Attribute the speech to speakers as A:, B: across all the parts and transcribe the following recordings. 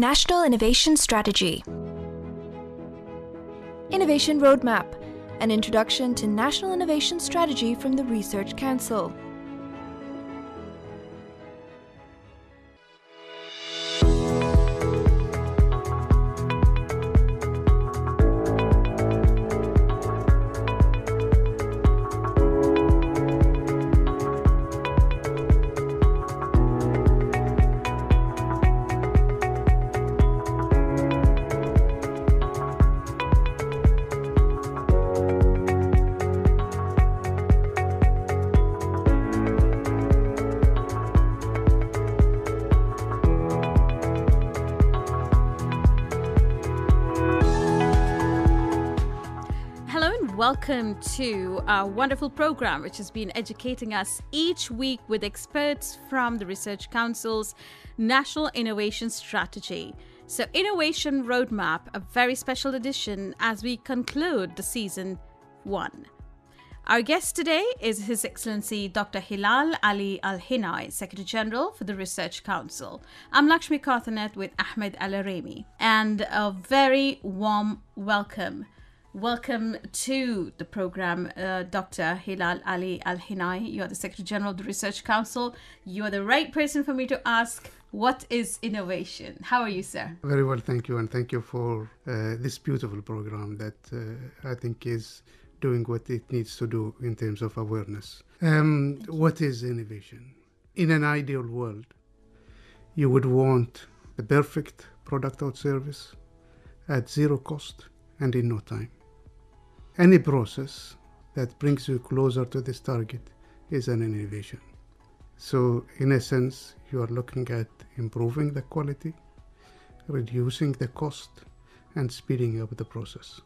A: National Innovation Strategy. Innovation Roadmap, an introduction to National Innovation Strategy from the Research Council.
B: Welcome to our wonderful program, which has been educating us each week with experts from the Research Council's National Innovation Strategy. So, Innovation Roadmap, a very special edition as we conclude the season 1. Our guest today is His Excellency Dr. Hilal Ali Al-Hinai, Secretary General for the Research Council. I'm Lakshmi Kothaneth with Ahmed Arimi, and a very warm welcome. Welcome to the program, Dr. Hilal Ali Al-Hinai. You're the Secretary General of the Research Council. You're the right person for me to ask, what is innovation? How are you, sir?
C: Very well, thank you. And thank you for this beautiful program that I think is doing what it needs to do in terms of awareness. What is innovation? In an ideal world, you would want the perfect product or service at zero cost and in no time. Any process that brings you closer to this target is an innovation. So, in essence, you are looking at improving the quality, reducing the cost, and speeding up the process.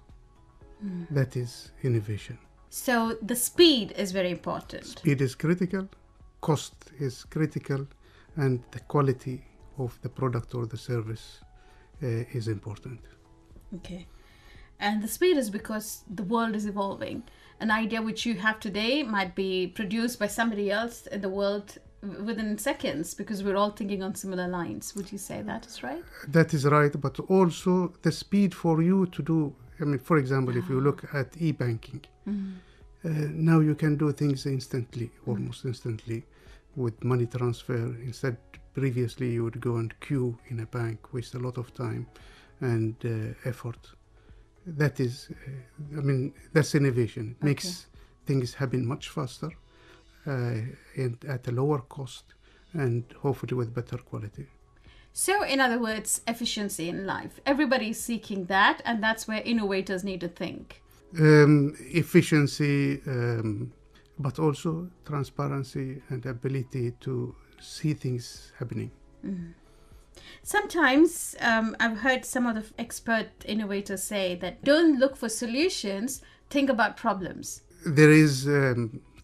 C: That is innovation.
B: So, the speed is very important.
C: Speed is critical, cost is critical, and the quality of the product or the service is important.
B: Okay. And the speed is because the world is evolving. An idea which you have today might be produced by somebody else in the world within seconds, because we're all thinking on similar lines. Would you say that is right?
C: That is right, but also the speed for you to do, for example, if you look at e-banking, now you can do things instantly, almost instantly, with money transfer. Instead, previously you would go and queue in a bank, waste a lot of time and effort. That is, that's innovation. It makes things happen much faster and at a lower cost and hopefully with better quality.
B: So, in other words, efficiency in life. Everybody's seeking that, and that's where innovators need to think.
C: Efficiency, but also transparency and ability to see things happening.
B: Sometimes I've heard some of the expert innovators say that don't look for solutions, think about problems.
C: There is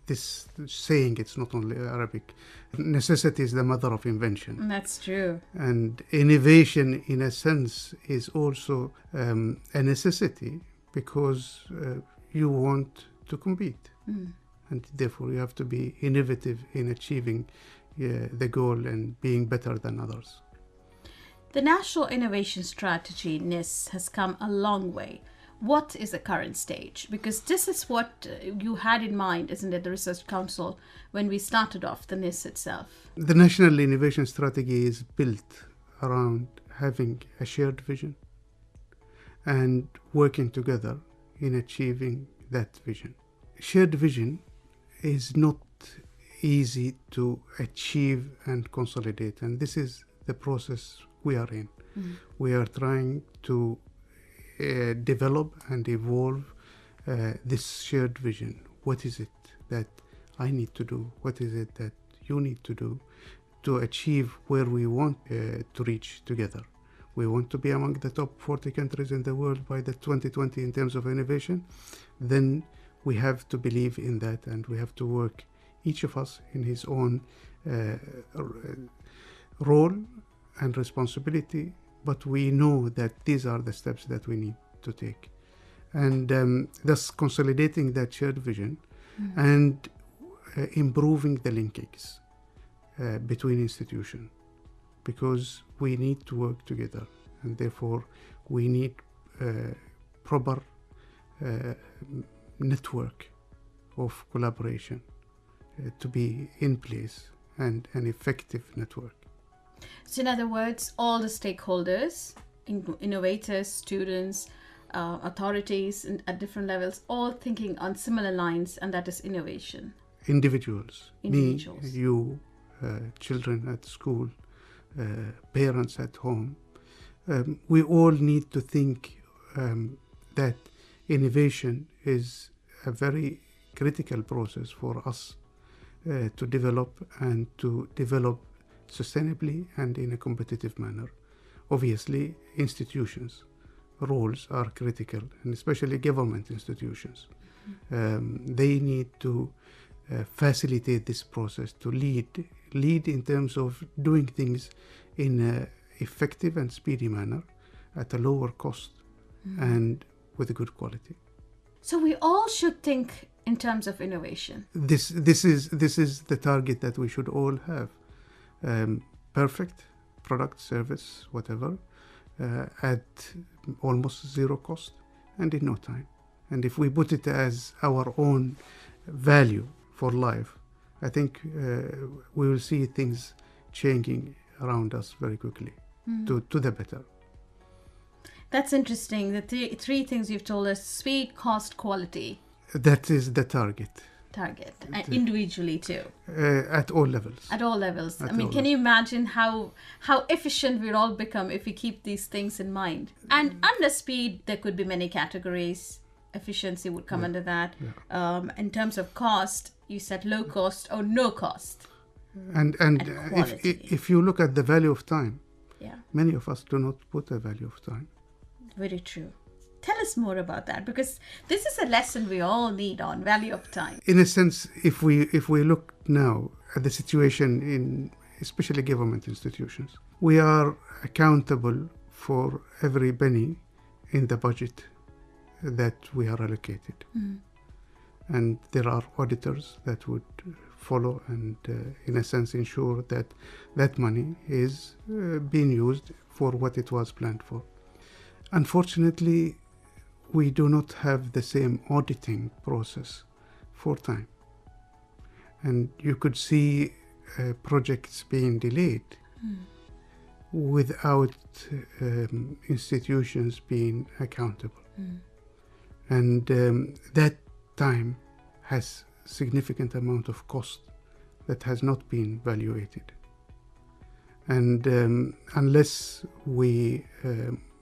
C: this saying, it's not only Arabic, necessity is the mother of invention.
B: That's true.
C: And innovation, in a sense, is also a necessity because you want to compete. And therefore you have to be innovative in achieving the goal and being better than others.
B: The National Innovation Strategy, NIS, has come a long way. What is the current stage? Because this is what you had in mind, isn't it, the Research Council, when we started off the NIS itself?
C: The National Innovation Strategy is built around having a shared vision and working together in achieving that vision. Shared vision is not easy to achieve and consolidate, and this is the process we are in. We are trying to develop and evolve this shared vision. What is it that I need to do? What is it that you need to do to achieve where we want to reach together? We want to be among the top 40 countries in the world by the 2020 in terms of innovation. Then we have to believe in that, and we have to work, each of us in his own role and responsibility, but we know that these are the steps that we need to take. And thus consolidating that shared vision and improving the linkages between institutions, because we need to work together. and therefore we need proper network of collaboration to be in place, and an effective network.
B: So in other words, all the stakeholders, innovators, students, authorities at different levels, all thinking on similar lines, and that is innovation.
C: Individuals. Me,
B: Individuals.
C: you, children at school, parents at home. We all need to think that innovation is a very critical process for us to develop, and to develop sustainably and in a competitive manner. Obviously, institutions' roles are critical, and especially government institutions. They need to facilitate this process, to lead in terms of doing things in an effective and speedy manner at a lower cost and with a good quality.
B: So we all should think in terms of innovation.
C: This is the target that we should all have. Perfect product, service, whatever, at almost zero cost and in no time. And if we put it as our own value for life, I think we will see things changing around us very quickly to the better.
B: That's interesting. The three things you've told us: speed, cost, quality.
C: That is the target.
B: And individually too.
C: At all levels.
B: At all levels. I mean, can you imagine how efficient we'll all become if we keep these things in mind? And under speed, there could be many categories. Efficiency would come under that. Yeah. In terms of cost, you said low cost or no cost.
C: And if you look at the value of time, many of us do not put a value of time.
B: Very true. Tell us more about that, because this is a lesson we all need on value of time.
C: In a sense, if we look now at the situation in especially government institutions, we are accountable for every penny in the budget that we are allocated. And there are auditors that would follow and in a sense ensure that that money is being used for what it was planned for. Unfortunately, we do not have the same auditing process for time. And you could see projects being delayed without institutions being accountable. And that time has significant amount of cost that has not been evaluated. And unless we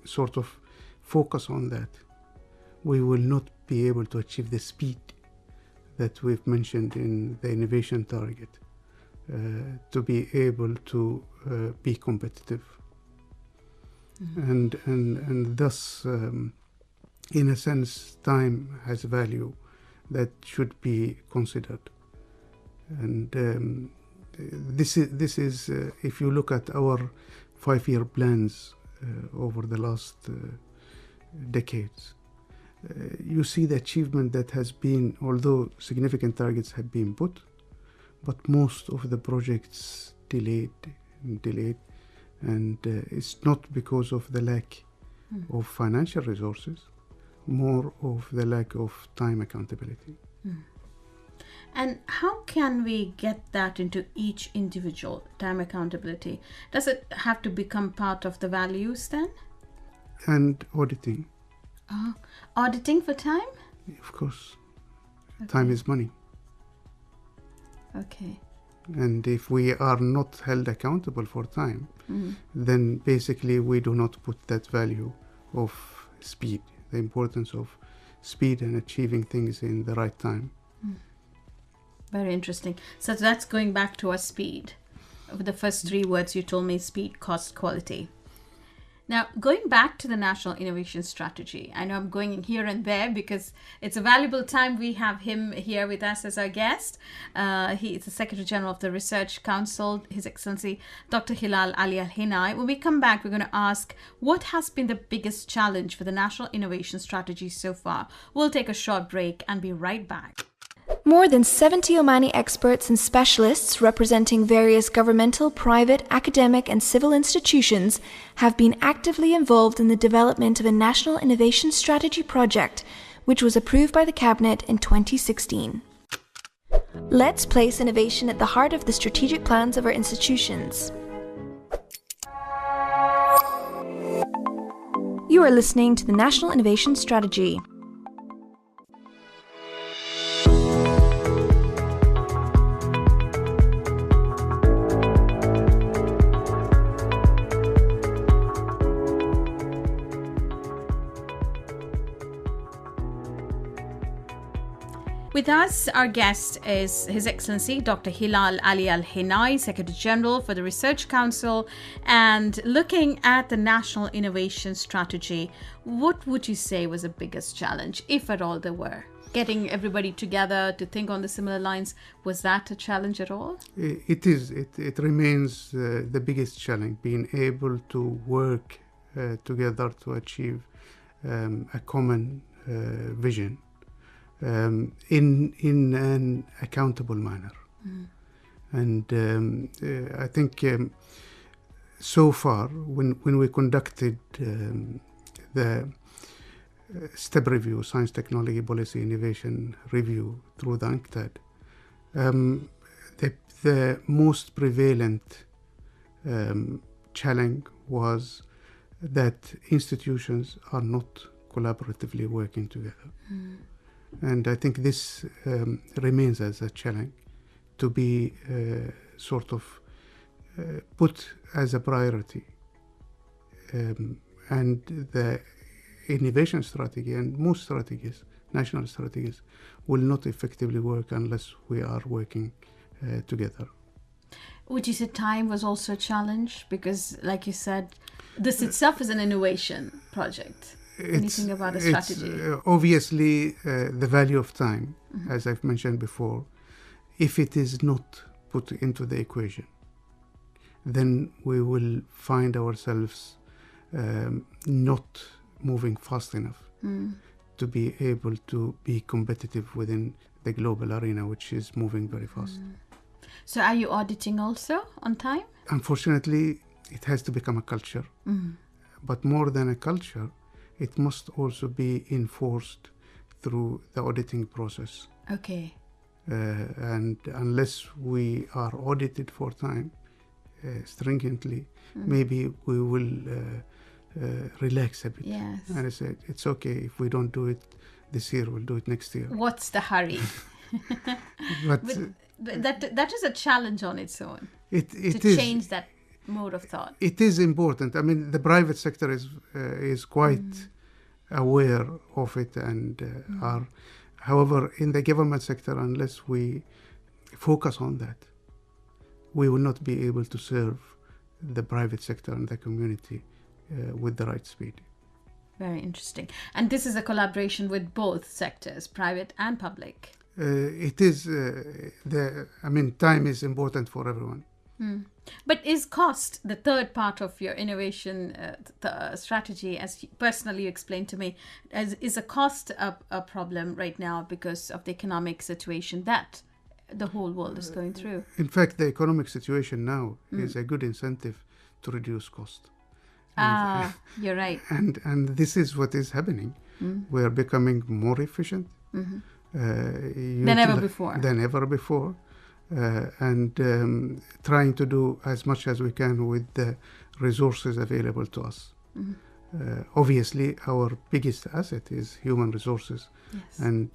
C: sort of focus on that, we will not be able to achieve the speed that we've mentioned in the innovation target to be able to be competitive. And thus, in a sense, time has value that should be considered. And this is if you look at our 5-year plans over the last decades, you see the achievement that has been, although significant targets have been put, but most of the projects delayed, and it's not because of the lack of financial resources, more of the lack of time accountability.
B: And how can we get that into each individual, time accountability? Does it have to become part of the values then?
C: And auditing.
B: Auditing for time?
C: Of course. Okay. Time is money.
B: Okay.
C: And if we are not held accountable for time, then basically we do not put that value of speed, the importance of speed and achieving things in the right time.
B: Very interesting. So that's going back to our speed. The first 3 words you told me: speed, cost, quality. Now, going back to the National Innovation Strategy, I know I'm going here and there because it's a valuable time. We have him here with us as our guest. He is the Secretary General of the Research Council, His Excellency Dr. Hilal Ali Al-Hinai. When we come back, we're going to ask what has been the biggest challenge for the National Innovation Strategy so far. We'll take a short break and be right back.
A: More than 70 Omani experts and specialists representing various governmental, private, academic, and civil institutions have been actively involved in the development of a national innovation strategy project, which was approved by the Cabinet in 2016. Let's place innovation at the heart of the strategic plans of our institutions. You are listening to the National Innovation Strategy.
B: With us, our guest is His Excellency Dr. Hilal Ali Al Hinai, Secretary General for the Research Council. And looking at the National Innovation Strategy, what would you say was the biggest challenge, if at all there were? Getting everybody together to think on the similar lines, was that a challenge at all?
C: It is. It remains the biggest challenge, being able to work together to achieve a common vision. In an accountable manner. And I think so far, when we conducted the STEP review, Science, Technology, Policy, Innovation review through the UNCTAD, the most prevalent challenge was that institutions are not collaboratively working together. And I think this remains as a challenge to be sort of put as a priority. And the innovation strategy and most strategies, national strategies, will not effectively work unless we are working together.
B: Would you say time was also a challenge? Because, like you said, this itself is an innovation project. Anything about a strategy?
C: Obviously, the value of time, as I've mentioned before, if it is not put into the equation, then we will find ourselves not moving fast enough to be able to be competitive within the global arena, which is moving very fast.
B: So are you auditing also on time?
C: Unfortunately, it has to become a culture. But more than a culture, it must also be enforced through the auditing process.
B: Okay.
C: And unless we are audited for time stringently, maybe we will relax a bit.
B: Yes.
C: And I said, it's okay if we don't do it this year, we'll do it next year.
B: What's the hurry?
C: But
B: that is a challenge on its own.
C: It
B: to change that mode of thought.
C: It is important. I mean, the private sector is quite aware of it and are. However, in the government sector, unless we focus on that, we will not be able to serve the private sector and the community with the right speed.
B: Very interesting. And this is a collaboration with both sectors, private and public.
C: It is. Time is important for everyone.
B: But is cost the third part of your innovation strategy, as personally you explained to me? Is a cost a problem right now because of the economic situation that the whole world is going through?
C: In fact, the economic situation now is a good incentive to reduce cost.
B: You're right.
C: And this is what is happening. We are becoming more efficient
B: than ever before.
C: And trying to do as much as we can with the resources available to us. Obviously, our biggest asset is human resources, and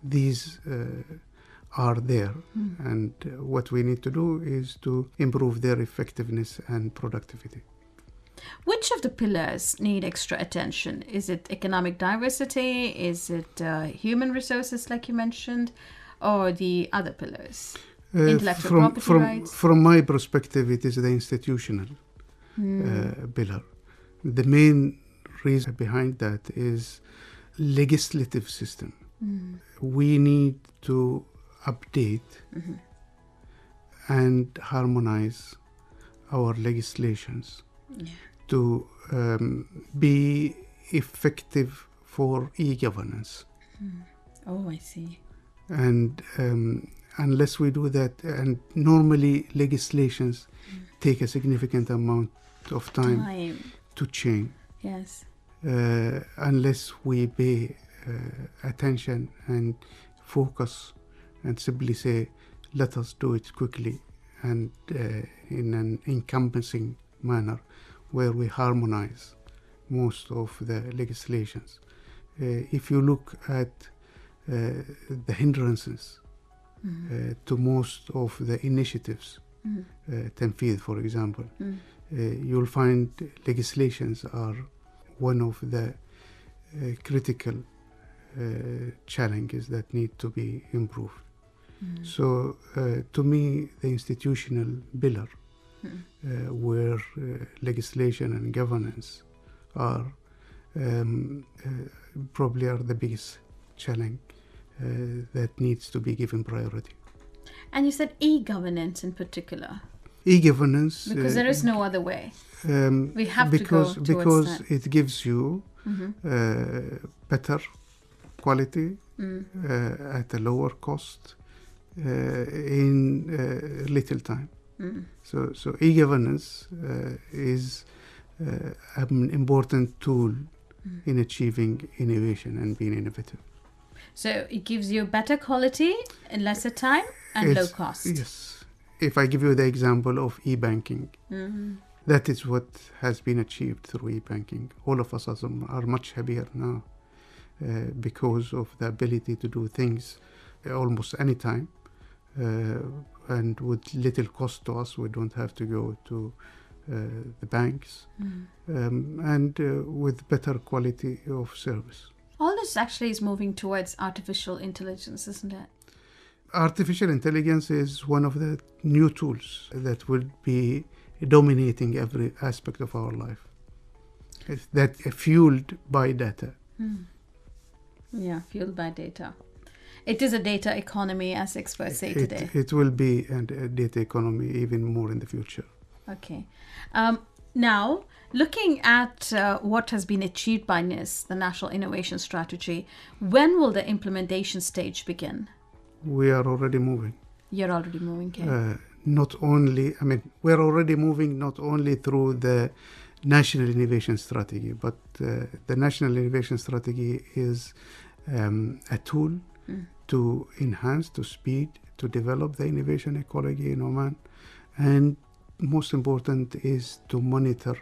C: these are there. And what we need to do is to improve their effectiveness and productivity.
B: Which of the pillars need extra attention? Is it economic diversity? Is it human resources, like you mentioned? Or the other pillars? Intellectual property rights?
C: From my perspective, it is the institutional pillar. The main reason behind that is legislative system. We need to update and harmonize our legislations to be effective for e-governance.
B: Oh, I see.
C: And unless we do that, and normally legislations take a significant amount of time to change.
B: Yes.
C: Unless we pay attention and focus and simply say, let us do it quickly and in an encompassing manner where we harmonize most of the legislations. If you look at the hindrances to most of the initiatives, Tanfidh, for example, you'll find legislations are one of the critical challenges that need to be improved. So to me, the institutional pillar where legislation and governance are probably are the biggest challenge that needs to be given priority.
B: And you said e-governance in particular.
C: E-governance.
B: Because there is no other way. We have to go towards
C: because
B: that.
C: it gives you better quality at a lower cost in little time. So e-governance is an important tool in achieving innovation and being innovative.
B: So it gives you better quality in lesser time and low cost.
C: Yes. If I give you the example of e-banking, that is what has been achieved through e-banking. All of us are much happier now because of the ability to do things almost any time and with little cost to us. We don't have to go to the banks and with better quality of service.
B: All this actually is moving towards artificial intelligence, isn't it?
C: Artificial intelligence is one of the new tools that will be dominating every aspect of our life. That fueled by data.
B: Yeah, fueled by data. It is a data economy, as experts say today.
C: It will be a data economy even more in the future.
B: Okay. Now, looking at what has been achieved by NIS, the National Innovation Strategy, when will the implementation stage begin?
C: We are already moving.
B: You're already moving, okay.
C: We're already moving not only through the National Innovation Strategy, but the National Innovation Strategy is a tool to enhance, to speed, to develop the innovation ecology in Oman. And most important is to monitor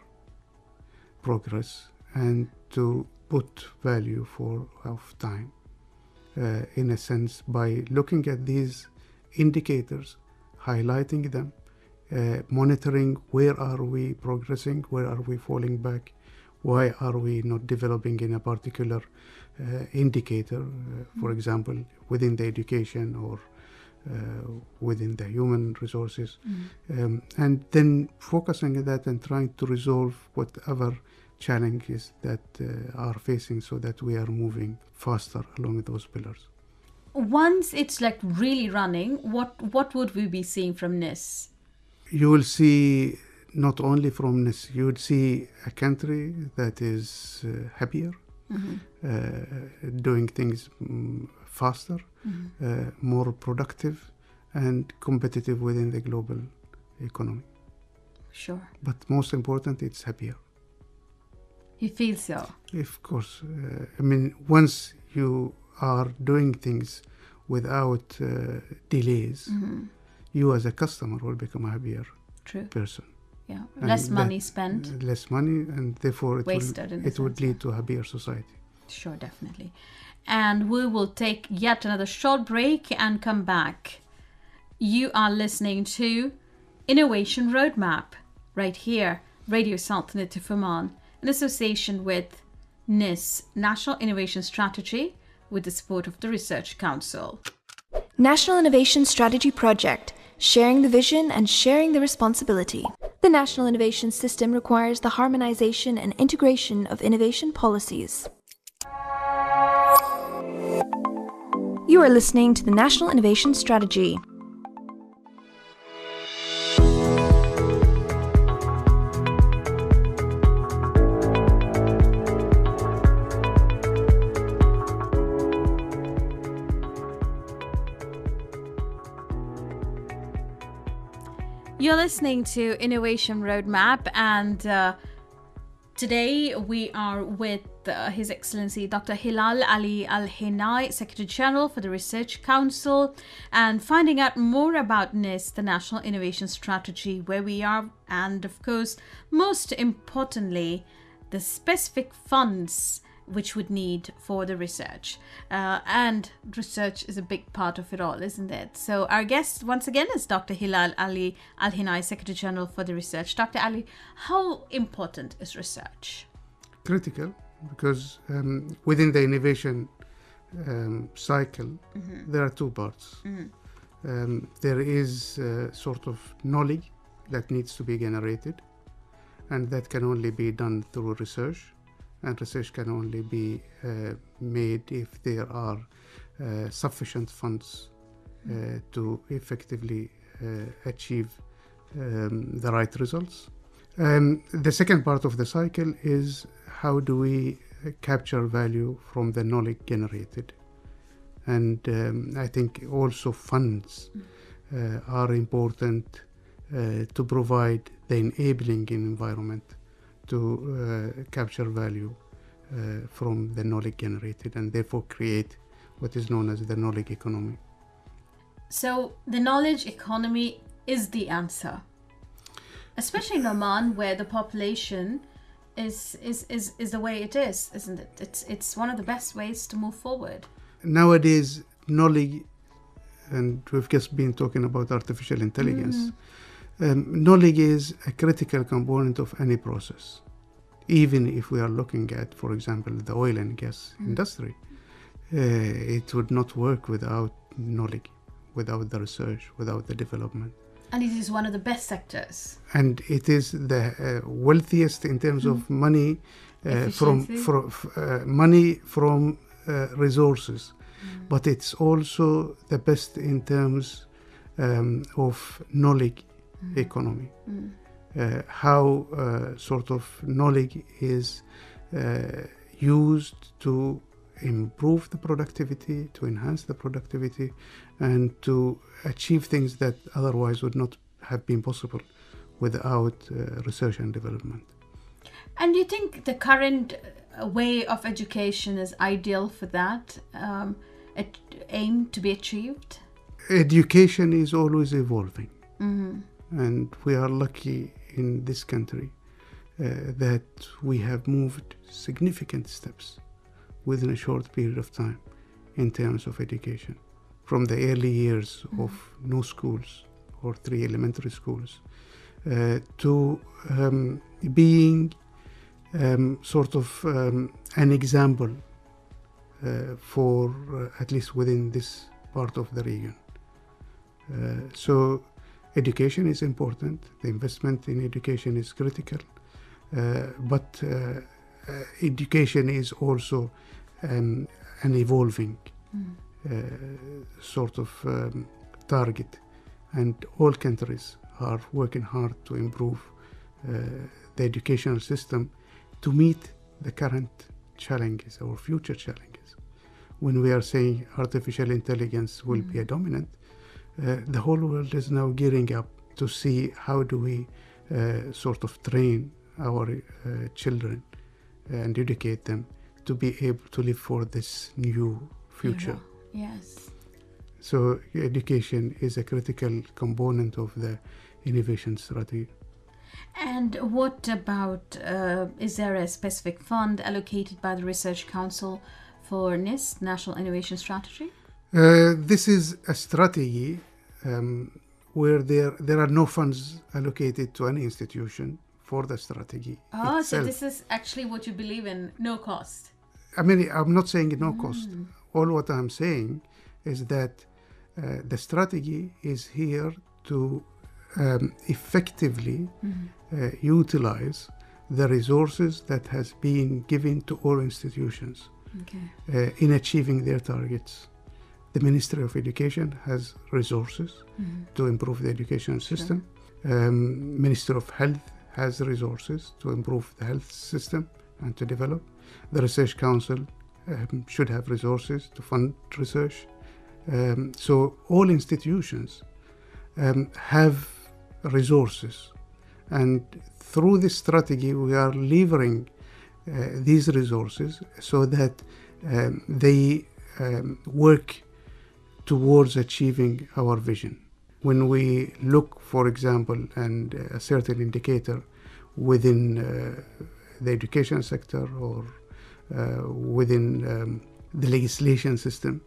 C: progress and to put value of time. In a sense, by looking at these indicators, highlighting them, monitoring where are we progressing, where are we falling back, why are we not developing in a particular indicator, for example, within the education or within the human resources, and then focusing on that and trying to resolve whatever challenges that are facing so that we are moving faster along those pillars.
B: Once it's like really running, what would we be seeing from NIS?
C: You will see not only from NIS, you would see a country that is happier, doing things faster, more productive and competitive within the global economy.
B: Sure.
C: But most important, it's happier.
B: You feel so?
C: Of course. Once you are doing things without delays, you as a customer will become a happier person.
B: Yeah, less money spent.
C: Less money, and therefore it would lead to a happier society.
B: Sure, definitely. And we will take yet another short break and come back. You are listening to Innovation Roadmap right here, Radio Sultanate of Oman, in association with NIS, National Innovation Strategy, with the support of the Research Council.
A: National Innovation Strategy Project, sharing the vision and sharing the responsibility. The National Innovation System requires the harmonization and integration of innovation policies. You are listening to the National Innovation Strategy.
B: You're listening to Innovation Roadmap, and today we are with His Excellency Dr. Hilal Ali Al Hinai, Secretary General for the Research Council, and finding out more about NIS, the National Innovation Strategy, where we are, and of course, most importantly, the specific funds which would need for the research. And research is a big part of it all, isn't it? So our guest once again is Dr. Hilal Ali Al Hinai, Secretary General for the Research. Dr. Ali, how important is research?
C: Critical, because within the innovation cycle, there are two parts. There is sort of knowledge that needs to be generated, and that can only be done through research. And research can only be made if there are sufficient funds to effectively achieve the right results. The second part of the cycle is how do we capture value from the knowledge generated. And I think also funds are important to provide the enabling environment to capture value from the knowledge generated, and therefore create what is known as the knowledge economy.
B: So the knowledge economy is the answer, especially in Oman, where the population is the way it is, isn't it? It's one of the best ways to move forward.
C: Nowadays, knowledge, and we've just been talking about artificial intelligence, knowledge is a critical component of any process. Even if we are looking at, for example, the oil and gas industry, it would not work without knowledge, without the research, without the development.
B: And it is one of the best sectors.
C: And it is the wealthiest in terms of money, from resources. But it's also the best in terms of knowledge economy. How sort of knowledge is used to improve the productivity, to enhance the productivity, and to achieve things that otherwise would not have been possible without research and development.
B: And do you think the current way of education is ideal for that aim to be achieved?
C: Education is always evolving. And we are lucky in this country that we have moved significant steps within a short period of time in terms of education. From the early years of no schools or 3 elementary schools to being sort of an example for at least within this part of the region. So education is important. The investment in education is critical, but education is also an evolving sort of target, and all countries are working hard to improve the educational system to meet the current challenges or future challenges. When we are saying artificial intelligence will be a dominant, the whole world is now gearing up to see how do we sort of train our children and educate them to be able to live for this new future.
B: Yes.
C: So education is a critical component of the innovation strategy.
B: And what about, is there a specific fund allocated by the Research Council for NIS, National Innovation Strategy?
C: This is a strategy where there are no funds allocated to any institution for the strategy itself.
B: So this is actually what you believe in, no cost.
C: I mean, I'm not saying no cost. All what I'm saying is that the strategy is here to effectively utilize the resources that has been given to all institutions in achieving their targets. The Ministry of Education has resources to improve the education system. Ministry of Health has resources to improve the health system and to develop. The Research Council should have resources to fund research. So all institutions have resources. And through this strategy, we are levering these resources so that they work towards achieving our vision. When we look, for example, and a certain indicator within the education sector or within the legislation system,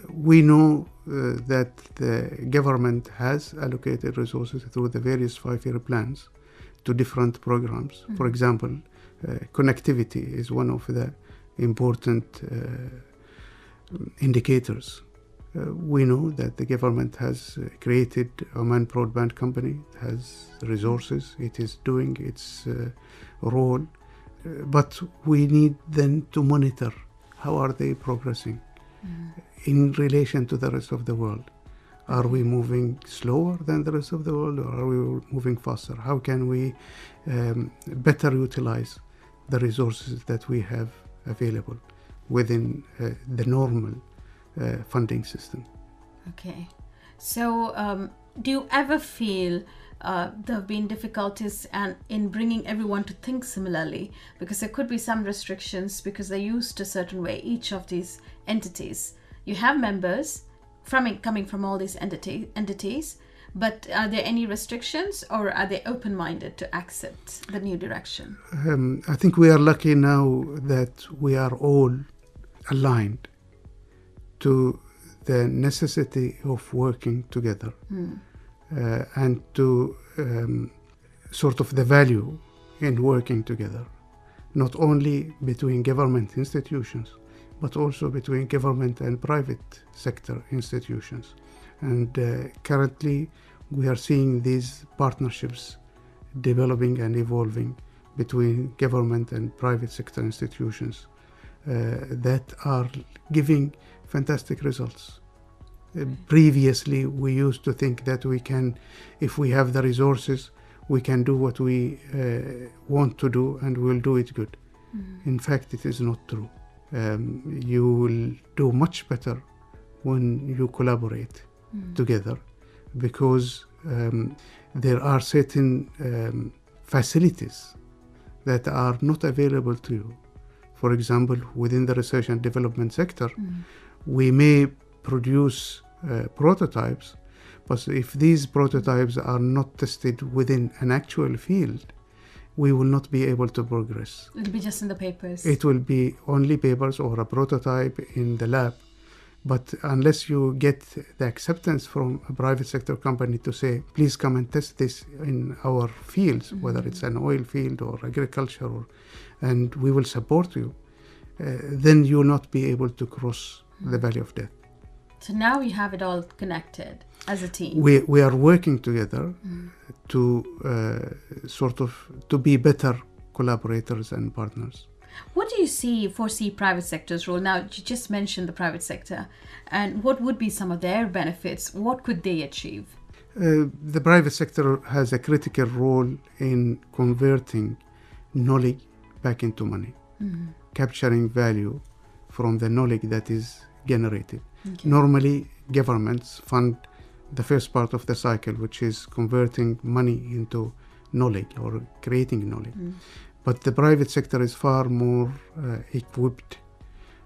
C: we know that the government has allocated resources through the various 5-year plans to different programs. For example, connectivity is one of the important indicators. We know that the government has created Oman Broadband Company, it has resources, it is doing its role, but we need then to monitor how are they progressing in relation to the rest of the world. Are we moving slower than the rest of the world, or are we moving faster? How can we better utilize the resources that we have available within the normal funding system?
B: Okay. So do you ever feel there have been difficulties in bringing everyone to think similarly? Because there could be some restrictions because they're used a certain way, each of these entities. You have members coming from all these entities, but are there any restrictions, or are they open-minded to accept the new direction?
C: I think we are lucky now that we are all aligned to the necessity of working together and to sort of the value in working together, not only between government institutions, but also between government and private sector institutions. And currently we are seeing these partnerships developing and evolving between government and private sector institutions that are giving fantastic results. Previously, we used to think that we can, if we have the resources, we can do what we want to do and we'll do it good. In fact, it is not true. You will do much better when you collaborate together, because there are certain facilities that are not available to you. For example, within the research and development sector, we may produce prototypes, but if these prototypes are not tested within an actual field, we will not be able to progress.
B: It'll be just in the papers.
C: It will be only papers or a prototype in the lab. But unless you get the acceptance from a private sector company to say, please come and test this in our fields, whether it's an oil field or agriculture, and we will support you, then you will not be able to cross the valley of death.
B: So now you have it all connected as a team.
C: We are working together to to be better collaborators and partners.
B: What do you foresee private sector's role? Now, you just mentioned the private sector, and what would be some of their benefits? What could they achieve?
C: The private sector has a critical role in converting knowledge back into money, capturing value from the knowledge that is generated. Okay. Normally, governments fund the first part of the cycle, which is converting money into knowledge or creating knowledge. But the private sector is far more equipped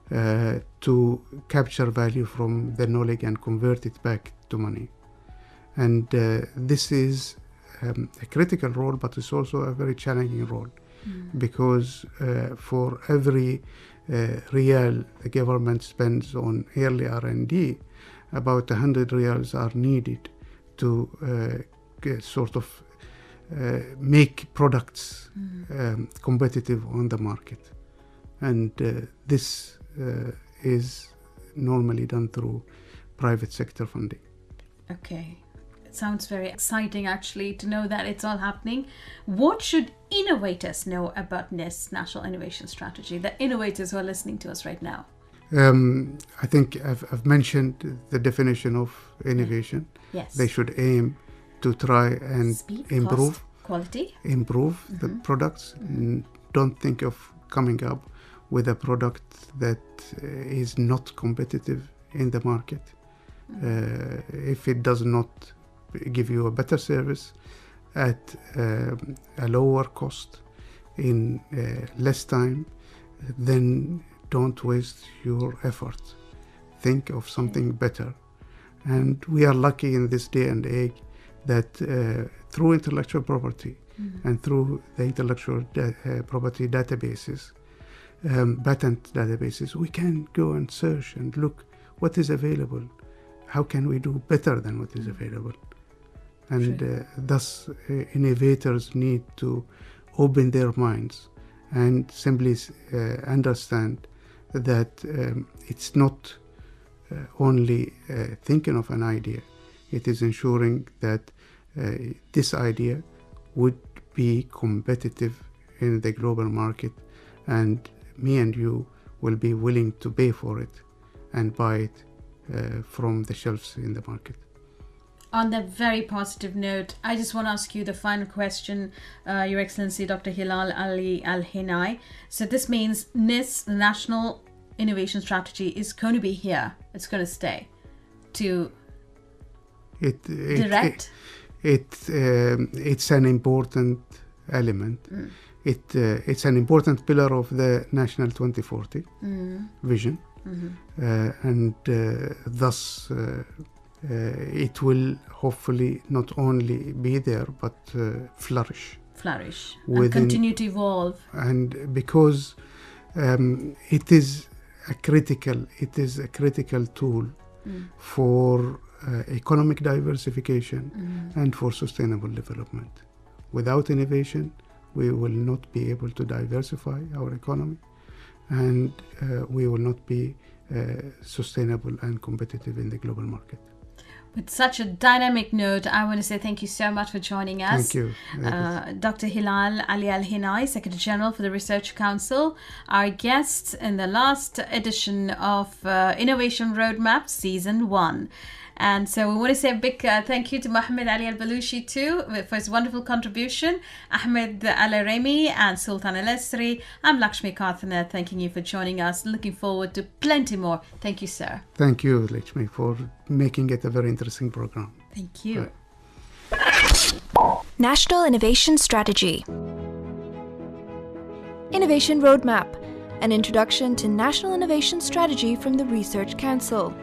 C: to capture value from the knowledge and convert it back to money. And this is a critical role, but it's also a very challenging role, because for every real the government spends on early R&D, about 100 riyals are needed to make products competitive on the market. And this is normally done through private sector funding.
B: Okay. It sounds very exciting, actually, to know that it's all happening. What should innovators know about NIS, National Innovation Strategy, the innovators who are listening to us right now?
C: I think I've mentioned the definition of innovation.
B: Yes.
C: They should aim to try and
B: Speed,
C: improve,
B: cost, quality,
C: improve the products. Don't think of coming up with a product that is not competitive in the market. If it does not give you a better service at a lower cost in less time, then don't waste your effort. Think of something better. And we are lucky in this day and age that through intellectual property and through the intellectual property databases, patent databases, we can go and search and look what is available. How can we do better than what is available? And thus, innovators need to open their minds and simply understand that it's not only thinking of an idea, it is ensuring that this idea would be competitive in the global market, and me and you will be willing to pay for it and buy it from the shelves in the market.
B: On that very positive note, I just want to ask you the final question, Your Excellency Dr. Hilal Ali Al Hinai. So this means NIS, the National Innovation Strategy, is going to be here. It's going to stay to direct. It's an important element. It's an important pillar of the National 2040 vision, and thus it will hopefully not only be there but flourish and continue to evolve.
C: And because it is a critical tool for economic diversification and for sustainable development. Without innovation, we will not be able to diversify our economy, and we will not be sustainable and competitive in the global market.
B: With such a dynamic note, I want to say thank you so much for joining us.
C: Thank you.
B: Dr. Hilal Ali Al Hinai, Secretary General for the Research Council, our guest in the last edition of Innovation Roadmap Season 1. And so we want to say a big thank you to Ahmed Ali Al-Balushi too for his wonderful contribution, Ahmed Al-Arimi and Sultan Al-Asri. I'm Lakshmi Kothaneth, thanking you for joining us. Looking forward to plenty more. Thank you, sir.
C: Thank you, Lakshmi, for making it a very interesting program.
B: Thank you.
A: National Innovation Strategy. Innovation Roadmap, an introduction to National Innovation Strategy from the Research Council.